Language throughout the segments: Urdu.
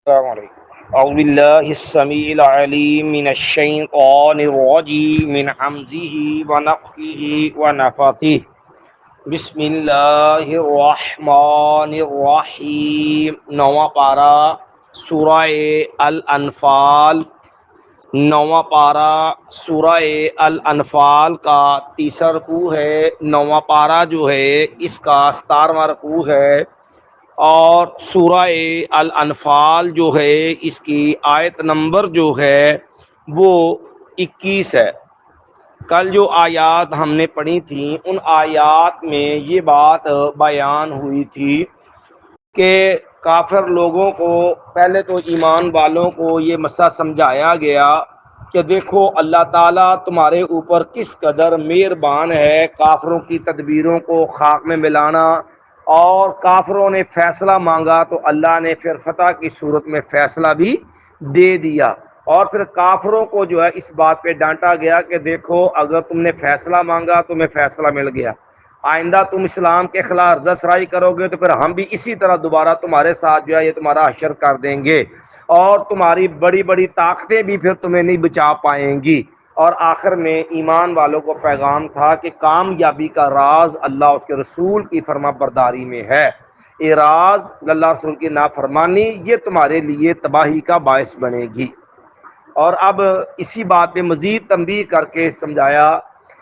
السلام علیکم اعوذ باللہ السمیع العلیم من الشیطان الرجیم من حمزه ونفخه ونفثه بسم اللہ الرحمن الرحیم نواں پارہ سورہ الانفال سورہ الانفال کا تیسرا رکوع ہے۔ نواں پارہ جو ہے اس کا 17واں رکوع ہے، اور سورہ الانفال جو ہے اس کی آیت نمبر جو ہے وہ 21 ہے۔ کل جو آیات ہم نے پڑھی تھیں ان آیات میں یہ بات بیان ہوئی تھی کہ کافر لوگوں کو، پہلے تو ایمان والوں کو یہ مسئلہ سمجھایا گیا کہ دیکھو اللہ تعالیٰ تمہارے اوپر کس قدر مہربان ہے، کافروں کی تدبیروں کو خاک میں ملانا، اور کافروں نے فیصلہ مانگا تو اللہ نے پھر فتح کی صورت میں فیصلہ بھی دے دیا، اور پھر کافروں کو جو ہے اس بات پہ ڈانٹا گیا کہ دیکھو اگر تم نے فیصلہ مانگا تمہیں فیصلہ مل گیا، آئندہ تم اسلام کے خلاف رضائی کرو گے تو پھر ہم بھی اسی طرح دوبارہ تمہارے ساتھ جو ہے یہ تمہارا حشر کر دیں گے، اور تمہاری بڑی بڑی طاقتیں بھی پھر تمہیں نہیں بچا پائیں گی۔ اور آخر میں ایمان والوں کو پیغام تھا کہ کامیابی کا راز اللہ اس کے رسول کی فرما برداری میں ہے، اعراض اللہ رسول کی نافرمانی یہ تمہارے لیے تباہی کا باعث بنے گی۔ اور اب اسی بات پہ مزید تنبیہ کر کے سمجھایا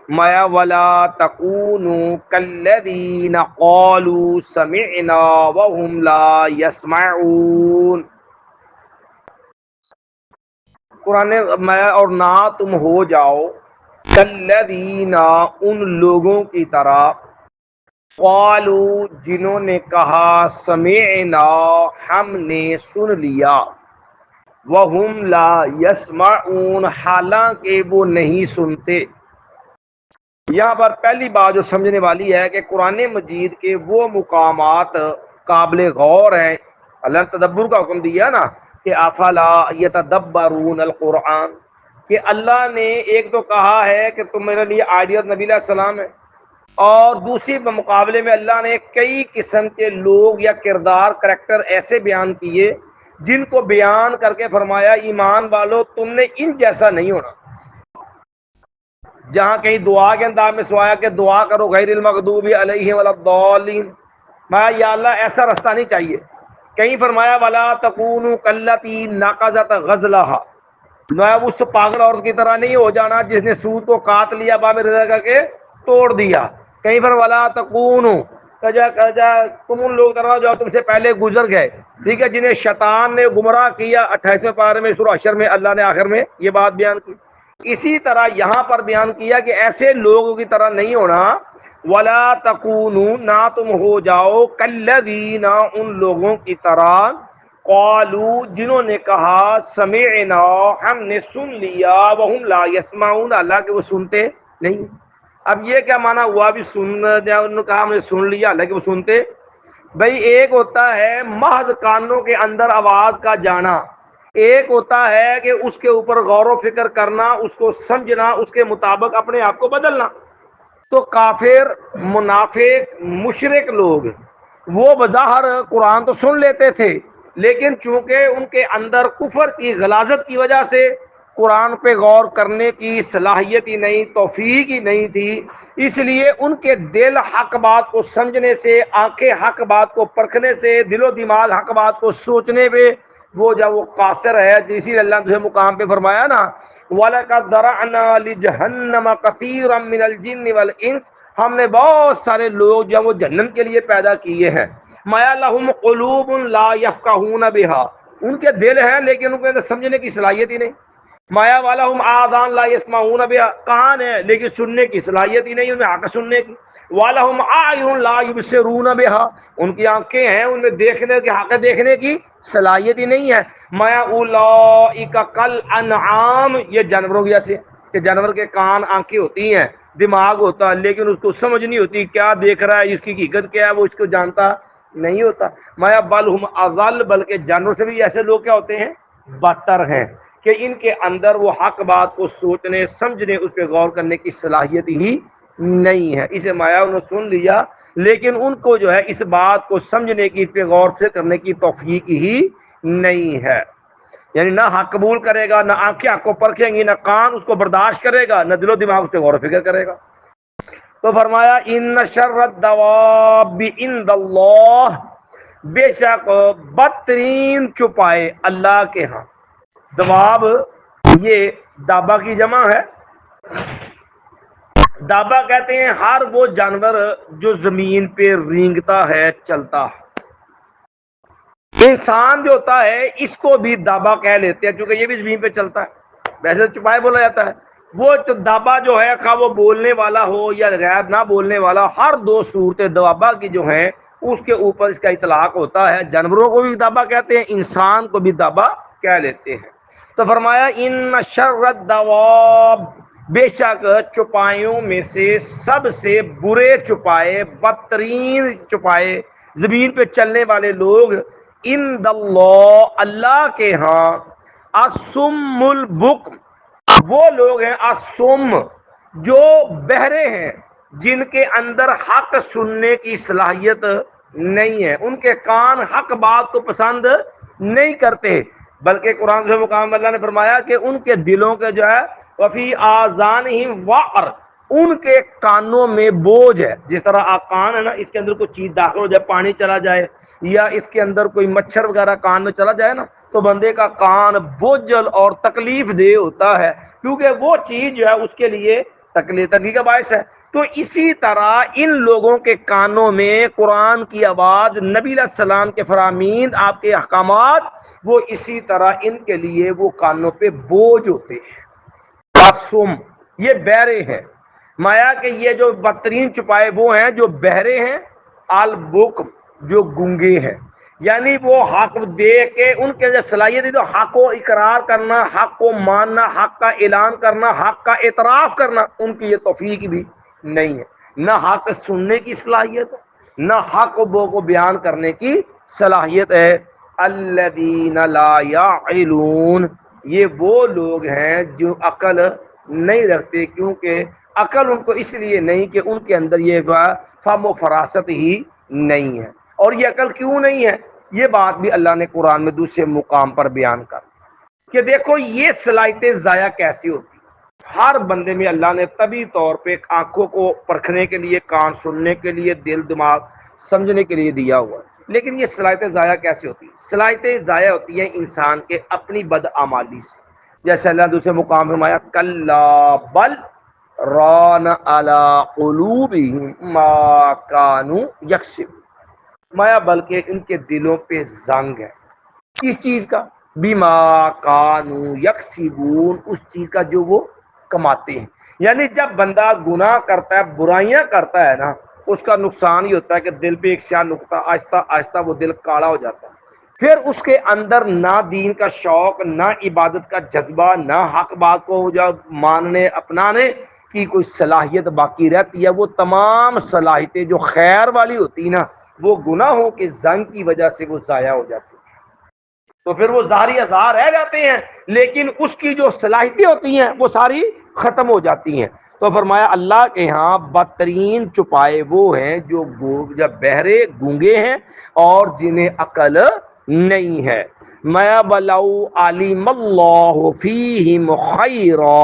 مایا ولا تکونوا کالذین قالوا سمعنا وهم لا يسمعون، قرآن میں، اور نہ تم ہو جاؤ کالذین ان لوگوں کی طرح قالوا جنہوں نے کہا سمعنا ہم نے سن لیا، وَهُمْ لَا يَسْمَعُونَ حالانکہ وہ نہیں سنتے۔ یہاں پر پہلی بات جو سمجھنے والی ہے کہ قرآن مجید کے وہ مقامات قابل غور ہیں، اللہ نے تدبر کا حکم دیا نا کہ افلا یتدبرون القرآن، کہ اللہ نے ایک تو کہا ہے کہ تم میرے لیے آئیڈیل نبی علیہ السلام ہے، اور دوسری مقابلے میں اللہ نے کئی قسم کے لوگ یا کردار کریکٹر ایسے بیان کیے جن کو بیان کر کے فرمایا ایمان والو تم نے ان جیسا نہیں ہونا۔ جہاں کہیں دعا کے انداز میں سوایا کہ دعا کرو غیر المغضوب علیہم ولا الضالین، میں یا اللہ ایسا رستہ نہیں چاہیے۔ کہیں فرمایا ولا تکونوا کاللتی نقضت غزلها، میں اس پاگل عورت کی طرح نہیں ہو جانا جس نے سود کو کاٹ لیا باب رضا کر کے توڑ دیا۔ کہیں پر ولا تکونوا تم ان لوگ طرح جو تم سے پہلے گزر گئے، ٹھیک ہے، جنہیں شیطان نے گمراہ کیا۔ 28ویں پارے میں سورہ حشر میں اللہ نے آخر میں یہ بات بیان کی۔ اسی طرح یہاں پر بیان کیا کہ ایسے لوگوں کی طرح نہیں ہونا، ولا تکونوا نہ تم ہو جاؤ کالذین ان لوگوں کی طرح قالوا جنہوں نے کہا سمعنا ہم نے سن لیا، وہم لا یسمعون اللہ کہ وہ سنتے نہیں۔ اب یہ کیا معنی ہوا بھی انہوں نے کہا ہم نے سن لیا حالانکہ وہ سنتے؟ بھئی ایک ہوتا ہے محض کانوں کے اندر آواز کا جانا، ایک ہوتا ہے کہ اس کے اوپر غور و فکر کرنا، اس کو سمجھنا، اس کے مطابق اپنے آپ کو بدلنا۔ تو کافر، منافق، مشرک لوگ وہ بظاہر قرآن تو سن لیتے تھے، لیکن چونکہ ان کے اندر کفر کی غلاظت کی وجہ سے قرآن پہ غور کرنے کی صلاحیت ہی نہیں، توفیق ہی نہیں تھی، اس لیے ان کے دل حق بات کو سمجھنے سے، آنکھیں حق بات کو پرکھنے سے، دل و دماغ حق بات کو سوچنے پہ وہ جب وہ قاصر ہے، اسی لیے اللہ نے دوسرے مقام پہ فرمایا نا وَلَقَدْ ذَرَأْنَا لِجَهَنَّمَ كَثِيرًا مِنَ الْجِنِّ وَالْإِنسِ، ہم نے بہت سارے لوگ جو وہ جہنم کے لیے پیدا کیے ہیں۔ مَا لَهُمْ قُلُوبٌ لَا يَفْقَهُونَ بِهَا، ان کے دل ہیں لیکن ان کو سمجھنے کی صلاحیت ہی نہیں۔ مایا والا ہم آذان لا یسمعون بہا، کان ہے لیکن سننے کی صلاحیت ہی نہیں، ان میں حق سننے کی۔ والا ہم اعین لا یبصرون بہا، ان کی آنکھیں ہیں ان میں دیکھنے کی، حق دیکھنے کی صلاحیت ہی نہیں ہے۔ مایا اولئک کالانعام، یہ جانوروں کی جیسے کہ جانور کے کان آنکھیں ہوتی ہیں، دماغ ہوتا ہے، لیکن اس کو سمجھ نہیں ہوتی کیا دیکھ رہا ہے، اس کی حقیقت کیا ہے وہ اس کو جانتا نہیں ہوتا۔ مایا بل ہم اضل، بلکہ جانور سے بھی ایسے لوگ کیا ہوتے ہیں، بدتر ہیں، کہ ان کے اندر وہ حق بات کو سوچنے سمجھنے اس پہ غور کرنے کی صلاحیت ہی نہیں ہے۔ اسے مایا انہوں نے سن لیا لیکن ان کو جو ہے اس بات کو سمجھنے کی، اس پہ غور سے کرنے کی توفیق ہی نہیں ہے، یعنی نہ حق قبول کرے گا، نہ آنکھیں حق کو پرکھیں گی، نہ کان اس کو برداشت کرے گا، نہ دل و دماغ اس پہ غور و فکر کرے گا۔ تو فرمایا ان شر الدواب عند اللہ، بے شک بدترین چوپائے اللہ کے ہاں۔ دواب یہ دابا کی جمع ہے۔ دابا کہتے ہیں ہر وہ جانور جو زمین پہ رینگتا ہے، چلتا ہے۔ انسان جو ہوتا ہے اس کو بھی دابا کہہ لیتے ہیں، چونکہ یہ بھی زمین پہ چلتا ہے، ویسے چوپائے بولا جاتا ہے۔ وہ دابا جو ہے، خواہ وہ بولنے والا ہو یا غیر نہ بولنے والا، ہر دو صورتیں دوابا کی جو ہیں اس کے اوپر اس کا اطلاق ہوتا ہے۔ جانوروں کو بھی دابا کہتے ہیں، انسان کو بھی دابا کہہ لیتے ہیں۔ تو فرمایا ان شر الدواب، بے شک چوپایوں میں سے سب سے برے چوپائے، بدترین چوپائے، زمین پہ چلنے والے لوگ، عند اللہ، اللہ کے ہاں، الصم البکم، وہ لوگ ہیں الصم جو بہرے ہیں، جن کے اندر حق سننے کی صلاحیت نہیں ہے، ان کے کان حق بات کو پسند نہیں کرتے، بلکہ قرآن سے مقام اللہ نے فرمایا کہ ان کے دلوں کے جو ہے وفی آذانہم وقر، ان کے کانوں میں بوجھ ہے۔ جس طرح کان ہے نا، اس کے اندر کوئی چیز داخل ہو جائے، پانی چلا جائے یا اس کے اندر کوئی مچھر وغیرہ کان میں چلا جائے نا، تو بندے کا کان بوجھل اور تکلیف دہ ہوتا ہے، کیونکہ وہ چیز جو ہے اس کے لیے تکلیف کا باعث ہے۔ تو اسی طرح ان لوگوں کے کانوں میں قرآن کی آواز، نبی علیہ السلام کے فرامین، آپ کے احکامات، وہ اسی طرح ان کے لیے وہ کانوں پہ بوجھ ہوتے ہیں۔ معصوم، یہ بہرے ہیں۔ مایا کہ یہ جو بدترین چوپائے وہ ہیں جو بہرے ہیں، البکم جو گونگے ہیں، یعنی وہ حق دے کے ان کے جو صلاحیت ہے تو حق کو اقرار کرنا، حق کو ماننا، حق کا اعلان کرنا، حق کا اعتراف کرنا، ان کی یہ توفیق بھی نہیں ہے۔ نہ حق سننے کی صلاحیت، نہ حق کو بیان کرنے کی صلاحیت ہے۔ الذین لا یعقلون، یہ وہ لوگ ہیں جو عقل نہیں رکھتے، کیونکہ عقل ان کو اس لیے نہیں کہ ان کے اندر یہ فہم و فراست ہی نہیں ہے۔ اور یہ عقل کیوں نہیں ہے، یہ بات بھی اللہ نے قرآن میں دوسرے مقام پر بیان کر دی کہ دیکھو یہ صلاحیتیں ضائع کیسی ہوتی۔ ہر بندے میں اللہ نے طبی طور پہ آنکھوں کو پرکھنے کے لیے، کان سننے کے لیے، دل دماغ سمجھنے کے لیے دیا ہوا ہے، لیکن یہ صلاحیتیں ضائع کیسے ہوتی ہیں؟ صلاحیتیں ضائع ہوتی ہیں انسان کے اپنی بدعمالی سے، جیسے اللہ دوسرے مقام فرمایا کلا بل ران علی قلوبہم ما کانوا یکسبون، مایا بلکہ ان کے دلوں پہ زنگ ہے۔ کس چیز کا؟ بما کانوا یکسبون، اس چیز کا جو وہ کماتے ہیں۔ یعنی جب بندہ گناہ کرتا ہے، برائیاں کرتا ہے نا، اس کا نقصان یہ ہوتا ہے کہ دل پہ ایک سیاہ نقطہ، آہستہ آہستہ وہ دل کالا ہو جاتا ہے، پھر اس کے اندر نہ دین کا شوق، نہ عبادت کا جذبہ، نہ حق بات کو جب ماننے اپنانے کی کوئی صلاحیت باقی رہتی ہے۔ وہ تمام صلاحیتیں جو خیر والی ہوتی نا، وہ گناہوں کے زنگ کی وجہ سے وہ ضائع ہو جاتی ہیں۔ تو پھر وہ ظاہری اظہار رہ جاتے ہیں، لیکن اس کی جو صلاحیتیں ہوتی ہیں وہ ساری ختم ہو جاتی ہیں۔ تو فرمایا اللہ کے ہاں بدترین چوپائے وہ ہیں جو جب بہرے گونگے ہیں اور جنہیں عقل نہیں ہے۔ میں بلو علیم اللہ فیہم خیرا،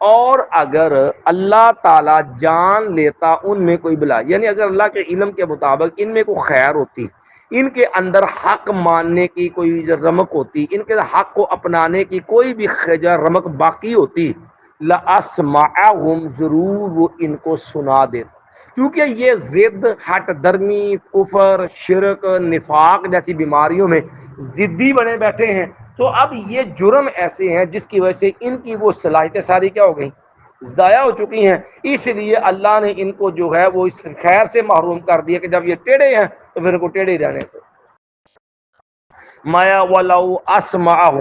اور اگر اللہ تعالی جان لیتا ان میں کوئی بلا، یعنی اگر اللہ کے علم کے مطابق ان میں کوئی خیر ہوتی، ان کے اندر حق ماننے کی کوئی رمق ہوتی، ان کے حق کو اپنانے کی کوئی بھی رمق باقی ہوتی، لَأَسْمَعَهُمْ، ضرور وہ ان کو سنا دیتا۔ کیونکہ یہ ضد، ہٹ درمی، کفر، شرک، نفاق جیسی بیماریوں میں ضدی بنے بیٹھے ہیں، تو اب یہ جرم ایسے ہیں جس کی وجہ سے ان کی وہ صلاحیتیں ساری کیا ہو گئیں؟ ضائع ہو چکی ہیں۔ اس لیے اللہ نے ان کو جو ہے وہ اس خیر سے محروم کر دیا کہ جب یہ ٹیڑھے ہیں تو پھر ان کو ٹیڑھے ہی رہنے دو۔ مایا ولو اسمعہم،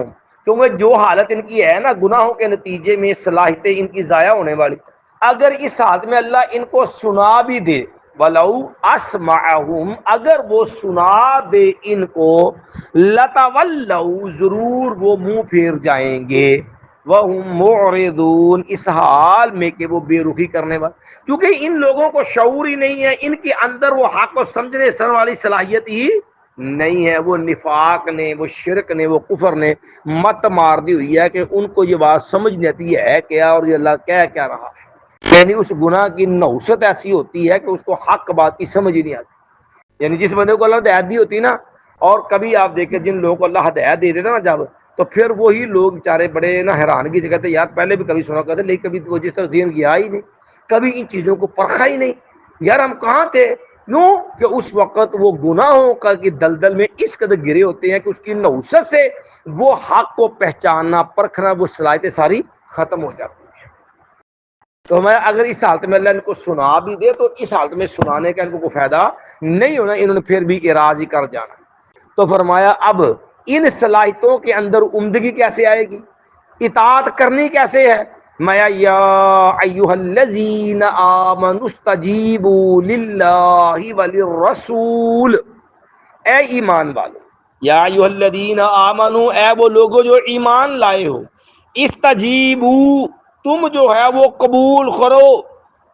کیونکہ جو حالت ان کی ہے نا گناہوں کے نتیجے میں صلاحیتیں ان کی ضائع ہونے والی، اگر اس حالت میں اللہ ان کو سنا بھی دے، ولو اسمعہم، اگر وہ سنا دے ان کو، لتولوا، ضرور وہ منہ پھیر جائیں گے، وہم معرضون، اس حال میں کہ وہ بے رخی کرنے والے، کیونکہ ان لوگوں کو شعور ہی نہیں ہے، ان کے اندر وہ حق کو سمجھنے والی صلاحیت ہی نہیں ہے، وہ نفاق نے، وہ شرک نے، وہ کفر نے مت مار دی ہوئی ہے کہ ان کو یہ بات سمجھ نہیں آتی ہے کیا اور یہ اللہ کہہ کیا رہا ہے۔ یعنی اس گناہ کی نحوست ایسی ہوتی ہے کہ اس کو حق بات کی سمجھ ہی نہیں آتی۔ یعنی جس بندے کو اللہ ہدایت دی ہوتی نا، اور کبھی آپ دیکھیں جن لوگوں کو اللہ ہدایت دے دیتا نا جب، تو پھر وہی لوگ بیچارے بڑے نا حیرانگی سے کہتے یار پہلے بھی کبھی سنا کرتے لیکن کبھی تو جس طرح ذہن گیا ہی نہیں، کبھی ان چیزوں کو پرکھا ہی نہیں، یار ہم کہاں تھے؟ کیوں کہ اس وقت وہ گناہوں کا کی دلدل میں اس قدر گرے ہوتے ہیں کہ اس کی نحوست سے وہ حق کو پہچاننا پرکھنا وہ صلاحیتیں ساری ختم ہو جاتی ہیں۔ تو میں اگر اس حالت میں اللہ ان کو سنا بھی دے تو اس حالت میں سنانے کا ان کو کوئی فائدہ نہیں ہونا، انہوں نے پھر بھی اراض ہی کر جانا۔ تو فرمایا اب ان صلاحیتوں کے اندر عمدگی کیسے آئے گی، اطاعت کرنی کیسے ہے؟ میں یا ایھا الذین آمنوا استجیبوا للہ وللرسول، اے ایمان والو، یا ایھا الذین آمنوا، اے وہ لوگوں جو ایمان لائے ہو، استجیبوا، تم جو ہے وہ قبول کرو۔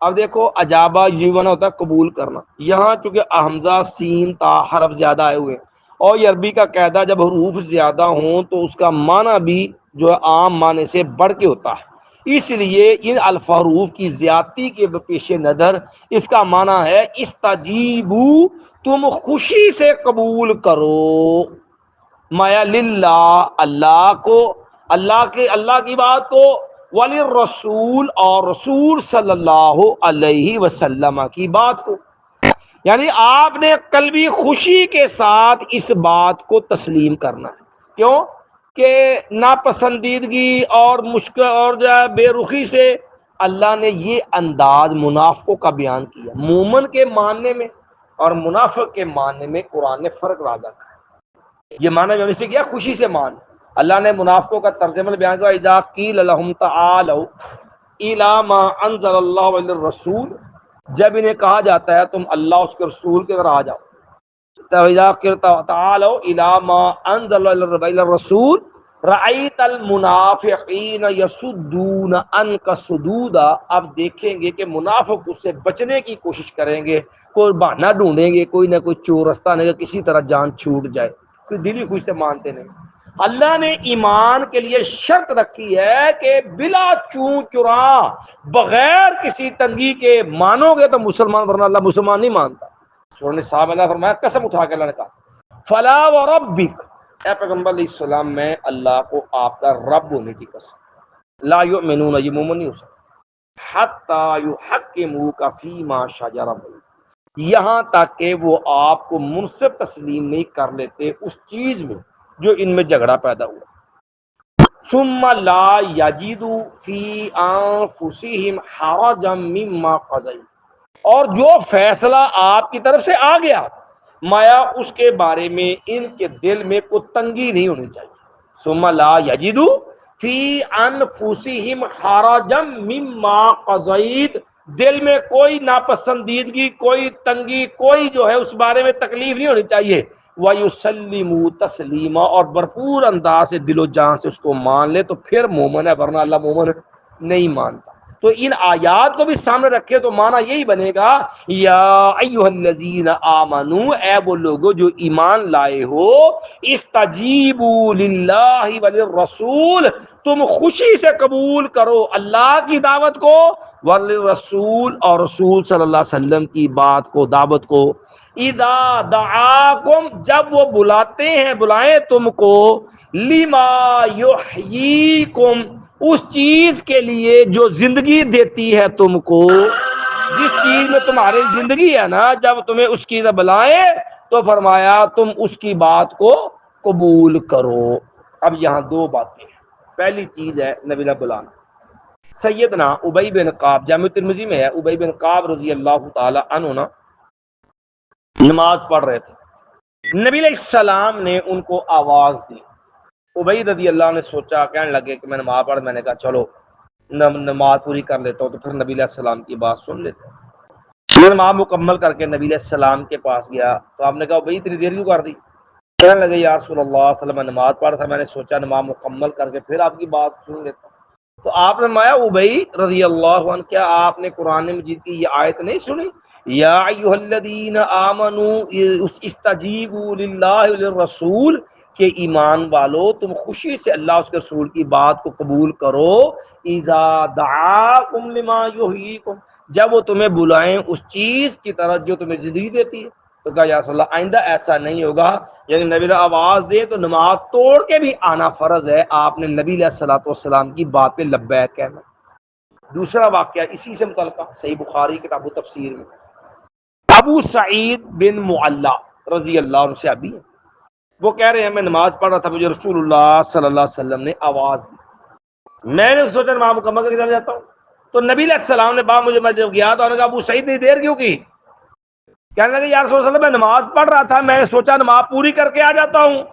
اب دیکھو اجابہ جیون ہوتا ہے قبول کرنا، یہاں چونکہ حمزہ سین تا حرف زیادہ آئے ہوئے ہیں، اور یہ عربی کا قاعدہ جب حروف زیادہ ہوں تو اس کا معنی بھی جو ہے عام معنی سے بڑھ کے ہوتا ہے، اس لیے ان الفحروف کی زیادتی کے پیش نظر اس کا معنی ہے استجیبو، تم خوشی سے قبول کرو، مایا للہ، اللہ کو، اللہ کی بات کو، وللرسول، اور رسول صلی اللہ علیہ وسلم کی بات کو۔ یعنی آپ نے قلبی خوشی کے ساتھ اس بات کو تسلیم کرنا ہے۔ کیوں کہ ناپسندیدگی اور مشکل اور جو ہے بے رخی سے اللہ نے یہ انداز منافقوں کا بیان کیا۔ مومن کے ماننے میں اور منافق کے ماننے میں قرآن نے فرق واضح کیا ہے۔ یہ معنی میں سے کیا خوشی سے مان، اللہ نے منافقوں کا طرز عمل بیان کیا، اذا قیل لهم تعالوا الی ما انزل اللہ والرسول، جب انہیں کہا جاتا ہے تم اللہ اس کے رسول کی طرح آ جاؤ، اذا قیل تعالوا الی ما انزل الرسول رأیت المنافقین یصدون عنک صدودا، اب دیکھیں گے کہ منافق اس سے بچنے کی کوشش کریں گے، کوئی بہانہ ڈھونڈیں گے، کوئی نہ کوئی چور رستہ نہیں، کسی طرح جان چھوٹ جائے، کوئی دلی خوش سے مانتے نہیں۔ اللہ نے ایمان کے لیے شرط رکھی ہے کہ بلا چون چرا، بغیر کسی تنگی کے مانو گے تو مسلمان، ورنہ اللہ مسلمان نہیں مانتا۔ سورہ نساء میں اللہ فرمایا، قسم اٹھا کے اللہ نے کہا فلا وربک، اے پیغمبر علیہ السلام میں اللہ کو آپ کا رب ہونے کی قسم، لا یؤمنون، یہ مومن نہیں ہو سکتا، حتی یحکموک فیما شجر بینہم، یہاں تک کہ وہ آپ کو منصف تسلیم نہیں کر لیتے اس چیز میں جو ان میں جھگڑا پیدا ہوا، ثم لا یجدوا فی انفسہم حرجا مما قضیت، اور جو فیصلہ آپ کی طرف سے آ گیا مایا اس کے بارے میں ان کے دل میں کوئی تنگی نہیں ہونی چاہیے، ثم لا یجدوا فی انفسہم حرجا مما قضیت، دل میں کوئی ناپسندیدگی، کوئی تنگی، کوئی جو ہے اس بارے میں تکلیف نہیں ہونی چاہیے، وَيُسَلِّمُوا تَسْلِيمًا، اور بھرپور انداز سے دل و جان سے اس کو مان لے تو پھر مومن ہے، ورنہ اللہ مومن نہیں مانتا۔ تو ان آیات کو بھی سامنے رکھے تو معنی یہی بنے گا، یا ایھا الذین آمنوا، اے وہ لوگو جو ایمان لائے ہو، استجیبوا للہ وللرسول، تم خوشی سے قبول کرو اللہ کی دعوت کو، وللرسول، اور رسول صلی اللہ علیہ وسلم کی بات کو، دعوت کو، اذا دعاکم، جب وہ بلاتے ہیں، بلائیں تم کو، لما یحییکم، اس چیز کے لیے جو زندگی دیتی ہے تم کو، جس چیز میں تمہاری زندگی ہے نا، جب تمہیں اس کی بلائیں تو فرمایا تم اس کی بات کو قبول کرو۔ اب یہاں دو باتیں ہیں، پہلی چیز ہے نبی نے بلانا۔ سیدنا ابی بن کعب، جامع ترمذی میں ہے، ابی بن کعب رضی اللہ تعالی عنہ نا نماز پڑھ رہے تھے، نبی علیہ السلام نے ان کو آواز دی، ابی رضی اللہ نے سوچا، کہنے لگے کہ میں نماز پڑھ، میں نے کہا چلو نماز پوری کر لیتا ہوں تو پھر نبی علیہ السلام کی بات سن لیتا ہوں۔ میں نماز مکمل کر کے نبی علیہ السلام کے پاس گیا تو آپ نے کہا ابی اتنی دیر کیوں کر دی؟ کہنے لگے یا رسول اللہ صلی اللہ علیہ وسلم، میں نماز پڑھ تھا، میں نے سوچا نماز مکمل کر کے پھر آپ کی بات سن لیتا ہوں۔ تو آپ نے فرمایا ابی رضی اللہ عنہ، کیا آپ نے قرآن مجید کی یہ آیت نہیں سنی یا ایھا الذین آمنوا استجیبوا للہ وللرسول کہ ایمان والو تم خوشی سے اللہ اس کے رسول کی بات کو قبول کرو، اذا دعاکم لما یحییکم جب وہ تمہیں بلائیں اس چیز کی طرف جو تمہیں زندگی دیتی ہے۔ تو کہا یا رسول اللہ آئندہ ایسا نہیں ہوگا، یعنی نبی نے آواز دے تو نماز توڑ کے بھی آنا فرض ہے، آپ نے نبی علیہ الصلوۃ والسلام کی بات پہ لبیک کہنا۔ دوسرا واقعہ اسی سے متعلقہ صحیح بخاری کتاب تفسیر میں ابو سعید بن معلا رضی اللہ عنہ سے ابھی ہیں، وہ کہہ رہے ہیں میں نماز پڑھ رہا تھا، مجھے رسول اللہ صلی اللہ علیہ وسلم نے آواز دی، میں نے سوچا نماز مکمل کر کے چلا جاتا ہوں، تو نبی علیہ السلام نے میں جب گیا تو انہوں نے کہا ابو سعید نے دیر کیوں کی؟ کہنے لگے یا رسول اللہ میں نماز پڑھ رہا تھا، میں نے سوچا نماز پوری کر کے آ جاتا ہوں،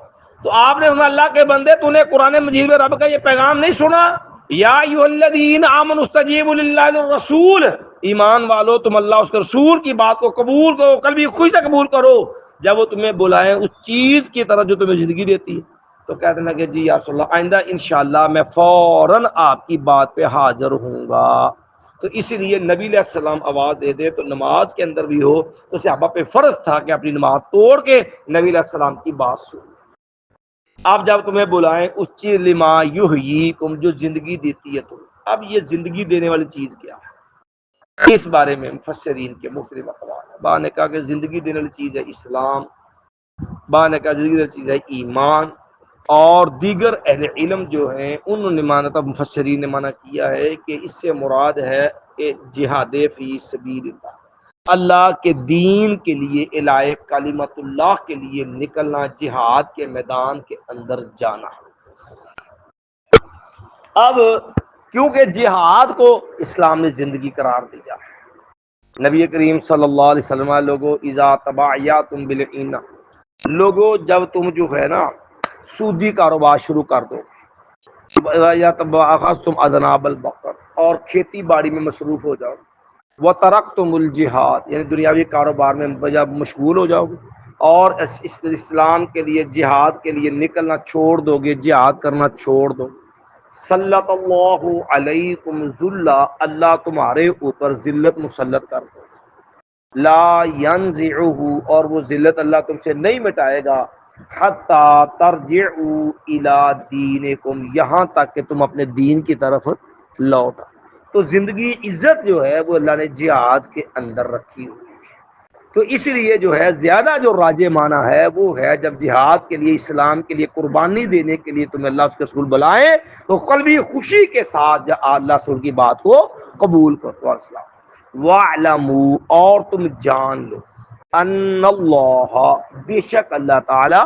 تو آپ نے اللہ کے بندے تو نے قرآن مجید میں رب کا یہ پیغام نہیں سنا، یا ایھا الذین آمنوا استجیبوا للہ والرسول ایمان والو تم اللہ اس کے رسول کی بات کو قبول کرو، قلبی خوشی سے قبول کرو جب وہ تمہیں بلائیں اس چیز کی طرف جو تمہیں زندگی دیتی ہے۔ تو کہتے ہیں کہ جی یا رسول اللہ آئندہ انشاءاللہ میں فوراً آپ کی بات پہ حاضر ہوں گا۔ تو اسی لیے نبی علیہ السلام آواز دے دے تو نماز کے اندر بھی ہو تو صحابہ پہ فرض تھا کہ اپنی نماز توڑ کے نبی علیہ السلام کی بات سن۔ اب جب تمہیں بلائیں اس چیز لما یحییکم جو زندگی دیتی ہے تمہیں، اب یہ زندگی دینے والی چیز کیا ہے؟ اس بارے میں مفسرین کے مختلف اقوال ہیں۔ بعض نے کہا کہ زندگی دینے والی چیز ہے اسلام، بعض نے کہا زندگی دینے والی چیز ہے ایمان، اور دیگر اہل علم جو ہیں انہوں نے مانا تھا، مفسرین نے مانا کیا ہے کہ اس سے مراد ہے کہ جہاد فی سبیل اللہ، اللہ کے دین کے لیے اعلاء کلمت اللہ کے لیے نکلنا، جہاد کے میدان کے اندر جانا۔ اب کیونکہ جہاد کو اسلام نے زندگی قرار دیا ہے، نبی کریم صلی اللہ علیہ وسلم لوگو اذا تبایعتم بالعینہ لوگو جب تم جو ہے نا سودی کاروبار شروع کر دو، یا تم اذناب البقر اور کھیتی باڑی میں مصروف ہو جاؤ، وترکتم الجہاد یعنی دنیاوی کاروبار میں جب مشغول ہو جاؤ گے اور اسلام کے لیے جہاد کے لیے نکلنا چھوڑ دو گے، جہاد کرنا چھوڑ دو، سلط اللہ علیکم ذلہ اللہ تمہارے اوپر ذلت مسلط کر دو، لا ینزعہ اور وہ ذلت اللہ تم سے نہیں مٹائے گا، حتی ترجعوا الی دینکم یہاں تک کہ تم اپنے دین کی طرف لوٹا۔ تو زندگی عزت جو ہے وہ اللہ نے جہاد کے اندر رکھی ہوئی ہے، تو اس لیے جو ہے زیادہ جو راجع معنی ہے وہ ہے جب جہاد کے لیے اسلام کے لیے قربانی دینے کے لیے تمہیں اللہ اس کے رسول بلائے تو قلبی خوشی کے ساتھ اللہ رسول کی بات کو قبول کرو۔ اسلام وَاعْلَمُوا اور تم جان لو ان اللہ بے شک اللہ تعالی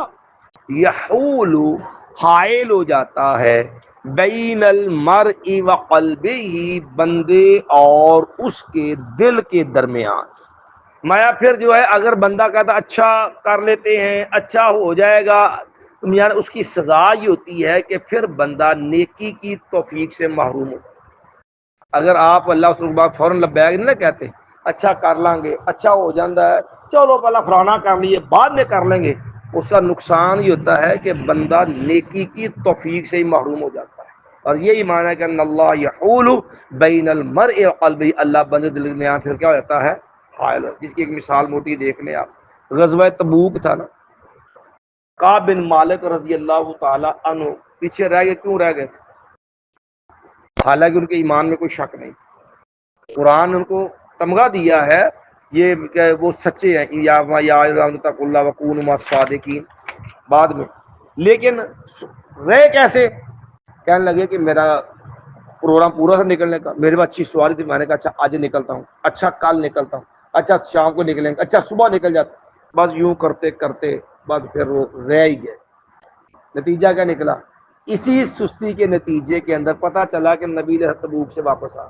یحول حائل ہو جاتا ہے بین المرء وقلبہ بندے اور اس کے دل کے درمیان۔ مایا پھر جو ہے اگر بندہ کہتا اچھا کر لیتے ہیں اچھا ہو جائے گا، یعنی اس کی سزا یہ ہوتی ہے کہ پھر بندہ نیکی کی توفیق سے محروم ہو۔ اگر آپ اللہ اس کے بعد فوراً لبیک نہیں کہتے اچھا کر لیں گے، اچھا ہو جاتا ہے، چلو پہلا فلانا کر لیے بعد میں کر لیں گے، اس کا نقصان یہ ہوتا ہے کہ بندہ نیکی کی توفیق سے ہی محروم ہو جاتا ہے۔ اور یہی معنی ہے کہ ان اللہ یحول بین المرء وقلبہ اللہ بندے دل میں پھر کیا ہو جاتا ہے حائل، جس کی ایک مثال موٹی دیکھ لیں آپ، غزوہ تبوک تھا نا، کعب بن مالک رضی اللہ تعالی عنہ پیچھے رہ گئے، کیوں رہ گئے تھے؟ حالانکہ ان کے ایمان میں کوئی شک نہیں تھا، قرآن نے ان کو تمغہ دیا ہے یہ کہ وہ سچے ہیں، یا اتقوا اللہ وکونوا مع الصادقین بعد میں، لیکن رہے کیسے؟ کہنے لگے کہ میرا پروگرام پورا تھا نکلنے کا، میرے پاس اچھی سواری تھی، میں نے کہا اچھا آج نکلتا ہوں، اچھا کل نکلتا ہوں، اچھا شام کو نکلیں گے، اچھا صبح نکل جاتا، بس یوں کرتے کرتے بعد پھر وہ رہ ہی گئے۔ نتیجہ کیا نکلا؟ اسی سستی کے نتیجے کے اندر پتہ چلا کہ نبی نے تبوک سے واپس آ،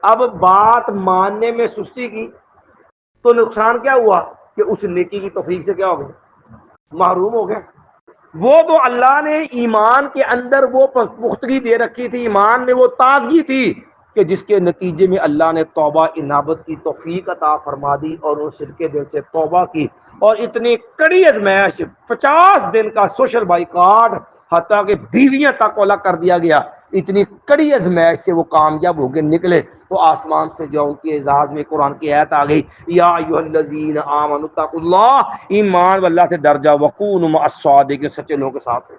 اب بات ماننے میں سستی کی تو نقصان کیا ہوا کہ اس نیکی کی توفیق سے کیا ہو گیا محروم ہو گیا۔ وہ تو اللہ نے ایمان کے اندر وہ پختگی دے رکھی تھی، ایمان میں وہ تازگی تھی کہ جس کے نتیجے میں اللہ نے توبہ انابت کی توفیق عطا فرما دی اور وہ صدقے دل سے توبہ کی، اور اتنی کڑی ازمائش 50 دن کا سوشل بائیکاٹ، حتیٰ کہ بیویاں تک الگ کر دیا گیا اتنی کڑی آزمائش سے وہ کامیاب ہو کے نکلے تو آسمان سے جو ان کے اعزاز میں قرآن کی آیت آ گئی، یا ایھا الذین آمنوا اتقوا اللہ، ایمان واللہ سے ڈر جاؤ، وکونوا مع الصادقین، سچے لوگوں کے ساتھ ہو۔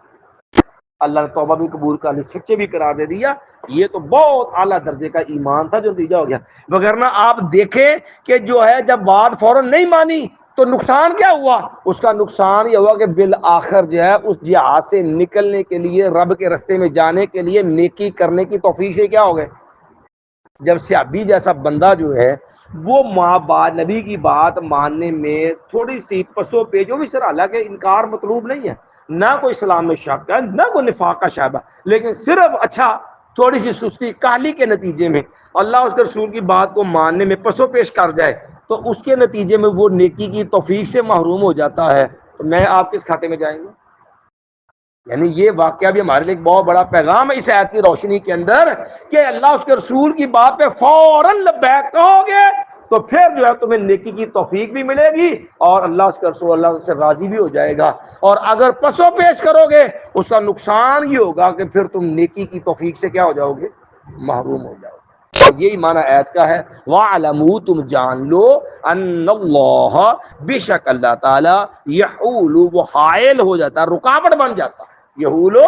اللہ نے توبہ بھی قبول کر لی، سچے بھی قرار دے دیا۔ یہ تو بہت اعلیٰ درجے کا ایمان تھا جو نتیجہ ہو گیا۔ وگرنہ آپ دیکھیں کہ جو ہے جب بات فوراً نہیں مانی تو نقصان کیا ہوا؟ اس کا نقصان یہ ہوا کہ بالآخر جو ہے اس جہاد سے نکلنے کے لیے، رب کے رستے میں جانے کے لیے نیکی کرنے کی توفیق سے کیا ہو گئے؟ جب صحابی جیسا بندہ جو ہے وہ ماں باپ نبی کی بات ماننے میں تھوڑی سی پسو پیش ہو بھی، سر حالانکہ انکار مطلوب نہیں ہے، نہ کوئی اسلام میں شک ہے، نہ کوئی نفاق کا شائبہ، لیکن صرف اچھا تھوڑی سی سستی کاہلی کے نتیجے میں اللہ اس کے رسول کی بات کو ماننے میں پسو پیش کر جائے تو اس کے نتیجے میں وہ نیکی کی توفیق سے محروم ہو جاتا ہے، تو میں آپ کس کھاتے میں جائیں گے؟ یعنی یہ واقعہ بھی ہمارے لیے ایک بہت بڑا پیغام ہے اس آیت کی روشنی کے اندر کہ اللہ اس کے رسول کی بات پہ فوراً لبیک کہو گے تو پھر جو ہے تمہیں نیکی کی توفیق بھی ملے گی اور اللہ اس کے رسول اللہ سے راضی بھی ہو جائے گا، اور اگر پسو پیش کرو گے اس کا نقصان یہ ہوگا کہ پھر تم نیکی کی توفیق سے کیا ہو جاؤ گے؟ محروم ہو جاؤ گے۔ اور یہی معنی آیت کا ہے، وَاعْلَمُوا، تم جان لو، ان اللہ، بے شک اللہ تعالی، یحول، وہ حائل ہو جاتا ہے، رکاوٹ بن جاتا ہے، یحولو،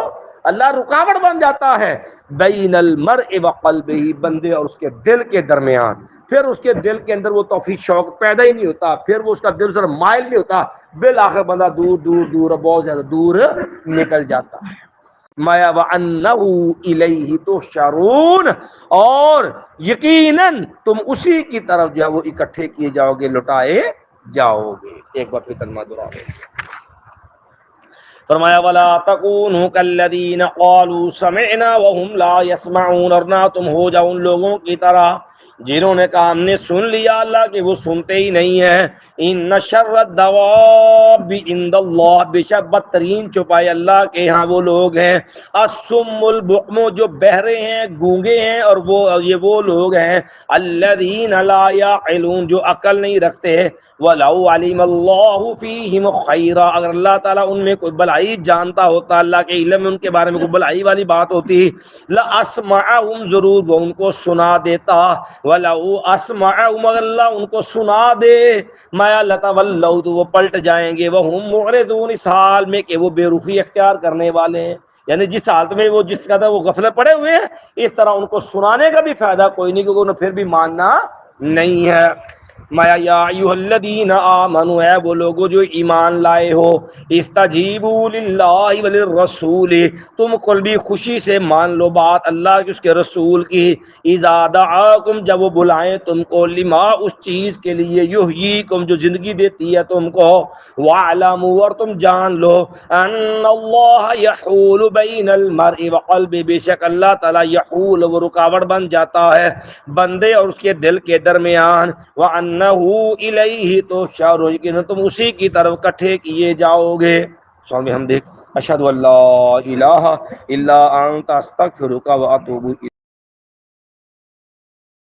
اللہ رکاوٹ بن جاتا ہے، بین المرء وقلبہ، بندے اور اس کے دل کے درمیان، پھر اس کے دل کے اندر وہ توفیق شوق پیدا ہی نہیں ہوتا، پھر وہ اس کا دل سر مائل نہیں ہوتا، بالآخر بندہ دور دور دور بہت زیادہ دور نکل جاتا ہے۔ مایا وَأَنَّهُ إِلَيْهِ تُحْشَرُونَ، اور یقیناً تم اسی کی طرف جو ہے وہ اکٹھے کیے جاؤ گے، لٹائے جاؤ گے۔ ایک بار پھر ترجمہ دہراؤ۔ فرمایا وَلَا تَكُونُوا كَالَّذِينَ قَالُوا سَمِعْنَا وَهُمْ لَا يَسْمَعُونَ، اور نہ تم ہو جاؤ ان لوگوں کی طرح جنہوں نے کہا ہم نے سن لیا اللہ کہ وہ سنتے ہی نہیں ہیں۔ ان شر الدواب عند اللہ، بے شک بدترین چوپائے اللہ کے ہاں وہ لوگ ہیں، الصم البکم، جو بہرے ہیں، گونگے ہیں، اور وہ لوگ ہیں الذین لا یعقلون، جو عقل نہیں رکھتے۔ وَلَوْ عَلِمَ اللَّهُ فِيهِمْ خَيْرًا، اگر اللہ تعالیٰ ان میں کوئی بھلائی جانتا ہوتا، اللہ کے علم میں ان کے بارے میں کوئی بھلائی والی بات ہوتی، لَأَسْمَعَهُمْ، ضرور وہ ان کو سنا دیتا، وَلَوْ أَسْمَعَهُمْ، اگر اللہ ان کو سنا دے، مَا لَتَوَلَّوْا، تو وہ پلٹ جائیں گے، وَهُمْ مُعْرِضُونَ، اس حال میں کہ وہ بے رخی اختیار کرنے والے ہیں۔ یعنی جس حالت میں وہ جس قدر وہ غفلت پڑے ہوئے ہیں، اس طرح ان کو سنانے کا بھی فائدہ کوئی نہیں، کیونکہ انہیں پھر بھی ماننا نہیں ہے۔ مایا یا ایھا الذین آمنوا، اے وہ لوگوں جو ایمان لائے ہو، استجیبوا للہ وللرسول، تم قلبی خوشی سے مان لو بات اللہ کی، اس کے رسول کی، اذا دعاکم، جب وہ بلائیں تم کو، لما، اس چیز کے لیے، یحییکم، جو زندگی دیتی ہے تم کو، واعلموا، اور تم جان لو، ان اللہ یحول بین المرء وقلبہ، بے شک اللہ تعالی یحول، وہ رکاوٹ بن جاتا ہے بندے اور اس کے دل کے درمیان، وَأَنَّهُ إِلَيْهِ تُحْشَرُونَ، کہ تم اسی کی طرف کٹھے کیے جاؤ گے۔ سوال میں ہم دیکھ، اشہد ان لا الہ الا انت استغفرک واتوب الیک۔